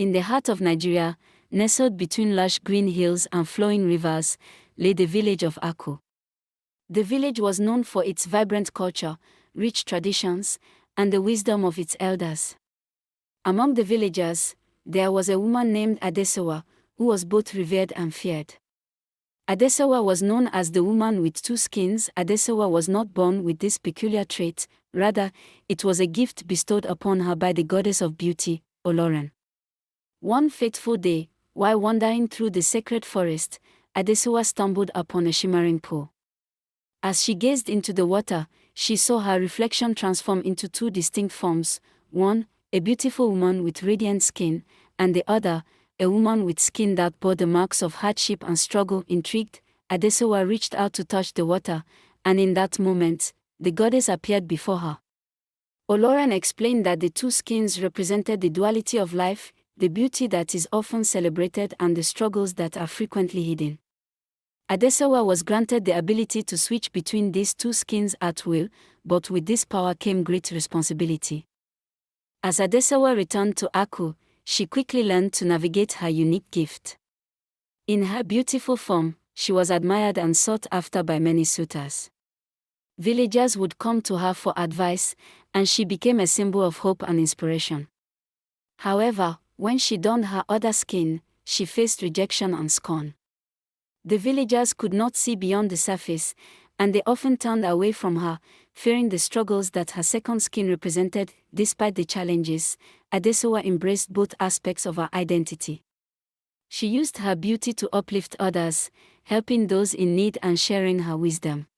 In the heart of Nigeria, nestled between lush green hills and flowing rivers, lay the village of Akwu. The village was known for its vibrant culture, rich traditions, and the wisdom of its elders. Among the villagers, there was a woman named Adesuwa, who was both revered and feared. Adesuwa was known as the woman with two skins. Adesuwa was not born with this peculiar trait, rather, it was a gift bestowed upon her by the goddess of beauty, Olorun. One fateful day, while wandering through the sacred forest, Adesuwa stumbled upon a shimmering pool. As she gazed into the water, she saw her reflection transform into two distinct forms, one, a beautiful woman with radiant skin, and the other, a woman with skin that bore the marks of hardship and struggle. Intrigued, Adesuwa reached out to touch the water, and in that moment, the goddess appeared before her. Olorun explained that the two skins represented the duality of life, the beauty that is often celebrated and the struggles that are frequently hidden. Adesuwa was granted the ability to switch between these two skins at will, but with this power came great responsibility. As Adesuwa returned to Akwu, she quickly learned to navigate her unique gift. In her beautiful form, she was admired and sought after by many suitors. Villagers would come to her for advice, and she became a symbol of hope and inspiration. However, when she donned her other skin, she faced rejection and scorn. The villagers could not see beyond the surface, and they often turned away from her, fearing the struggles that her second skin represented. Despite the challenges, Adesuwa embraced both aspects of her identity. She used her beauty to uplift others, helping those in need and sharing her wisdom.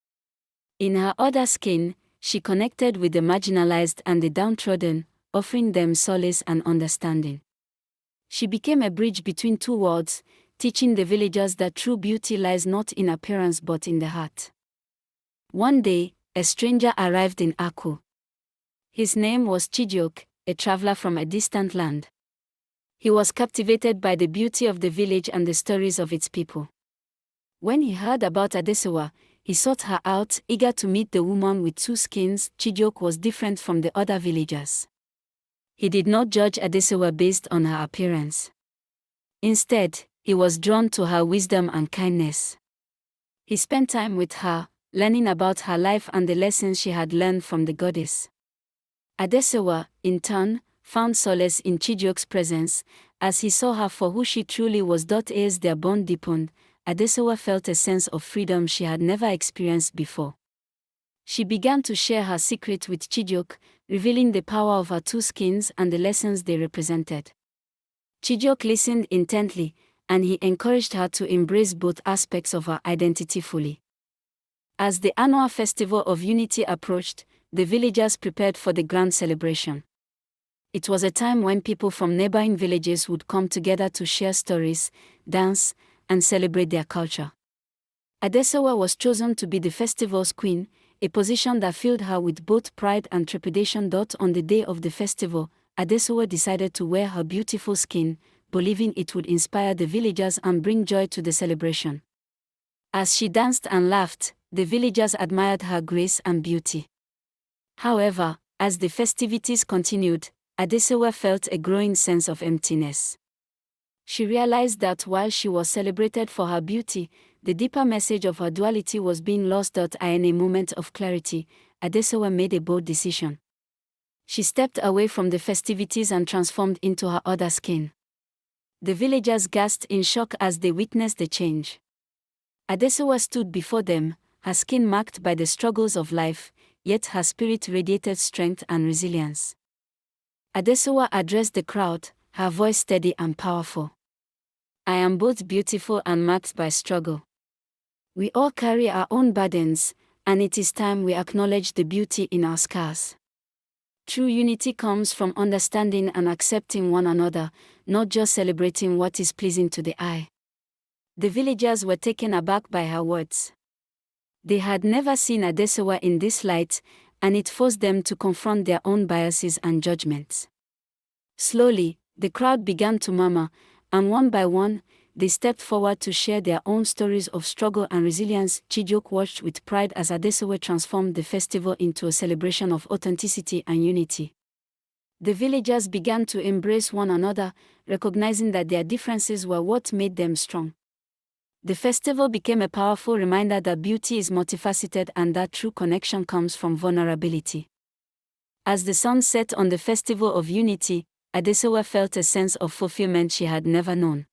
In her other skin, she connected with the marginalized and the downtrodden, offering them solace and understanding. She became a bridge between two worlds, teaching the villagers that true beauty lies not in appearance but in the heart. One day, a stranger arrived in Akwu. His name was Chijioke, a traveler from a distant land. He was captivated by the beauty of the village and the stories of its people. When he heard about Adesuwa, he sought her out, eager to meet the woman with two skins. Chijioke was different from the other villagers. He did not judge Adesuwa based on her appearance. Instead, he was drawn to her wisdom and kindness. He spent time with her, learning about her life and the lessons she had learned from the goddess. Adesuwa, in turn, found solace in Chijioke's presence, as he saw her for who she truly was. As their bond deepened, Adesuwa felt a sense of freedom she had never experienced before. She began to share her secret with Chijioke, revealing the power of her two skins and the lessons they represented. Chijioke listened intently, and he encouraged her to embrace both aspects of her identity fully. As the annual Festival of Unity approached, the villagers prepared for the grand celebration. It was a time when people from neighboring villages would come together to share stories, dance, and celebrate their culture. Adesuwa was chosen to be the festival's queen, a position that filled her with both pride and trepidation. On the day of the festival, Adesuwa decided to wear her beautiful skin, believing it would inspire the villagers and bring joy to the celebration. As she danced and laughed, the villagers admired her grace and beauty. However, as the festivities continued, Adesuwa felt a growing sense of emptiness. She realized that while she was celebrated for her beauty, the deeper message of her duality was being lost. In a moment of clarity, Adesuwa made a bold decision. She stepped away from the festivities and transformed into her other skin. The villagers gasped in shock as they witnessed the change. Adesuwa stood before them, her skin marked by the struggles of life, yet her spirit radiated strength and resilience. Adesuwa addressed the crowd, her voice steady and powerful. I am both beautiful and marked by struggle. We all carry our own burdens, and it is time we acknowledge the beauty in our scars. True unity comes from understanding and accepting one another, not just celebrating what is pleasing to the eye. The villagers were taken aback by her words. They had never seen Adesuwa in this light, and it forced them to confront their own biases and judgments. Slowly, the crowd began to murmur, and one by one, they stepped forward to share their own stories of struggle and resilience. Chijioke watched with pride as Adesuwa transformed the festival into a celebration of authenticity and unity. The villagers began to embrace one another, recognizing that their differences were what made them strong. The festival became a powerful reminder that beauty is multifaceted and that true connection comes from vulnerability. As the sun set on the Festival of Unity, Adesuwa felt a sense of fulfillment she had never known.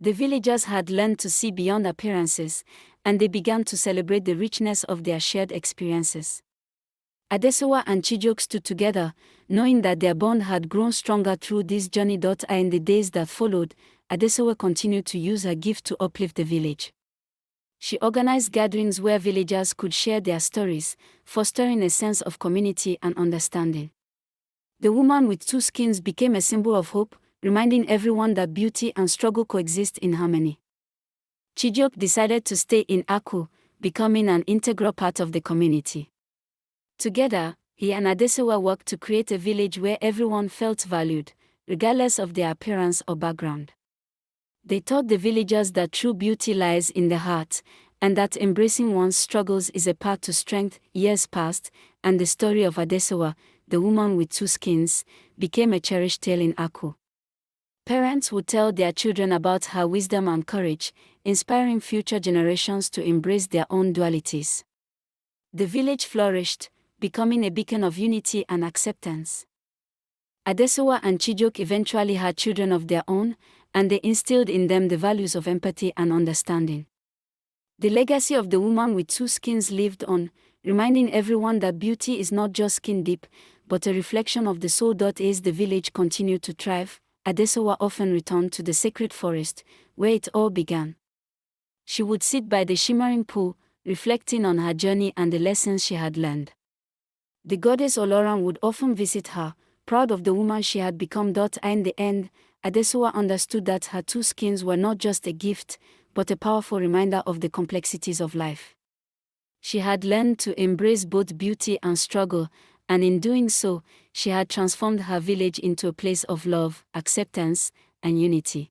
The villagers had learned to see beyond appearances, and they began to celebrate the richness of their shared experiences. Adesuwa and Chijioke stood together, knowing that their bond had grown stronger through this journey. In the days that followed, Adesuwa continued to use her gift to uplift the village. She organized gatherings where villagers could share their stories, fostering a sense of community and understanding. The woman with two skins became a symbol of hope, reminding everyone that beauty and struggle coexist in harmony. Chijioke decided to stay in Akwu, becoming an integral part of the community. Together, he and Adesuwa worked to create a village where everyone felt valued, regardless of their appearance or background. They taught the villagers that true beauty lies in the heart, and that embracing one's struggles is a path to strength. Years passed, and the story of Adesuwa, the woman with two skins, became a cherished tale in Akwu. Parents would tell their children about her wisdom and courage, inspiring future generations to embrace their own dualities. The village flourished, becoming a beacon of unity and acceptance. Adesuwa and Chijioke eventually had children of their own, and they instilled in them the values of empathy and understanding. The legacy of the woman with two skins lived on, reminding everyone that beauty is not just skin deep, but a reflection of the soul. As the village continued to thrive, Adesuwa often returned to the sacred forest, where it all began. She would sit by the shimmering pool, reflecting on her journey and the lessons she had learned. The goddess Olorun would often visit her, proud of the woman she had become. In the end, Adesuwa understood that her two skins were not just a gift, but a powerful reminder of the complexities of life. She had learned to embrace both beauty and struggle, and in doing so, she had transformed her village into a place of love, acceptance, and unity.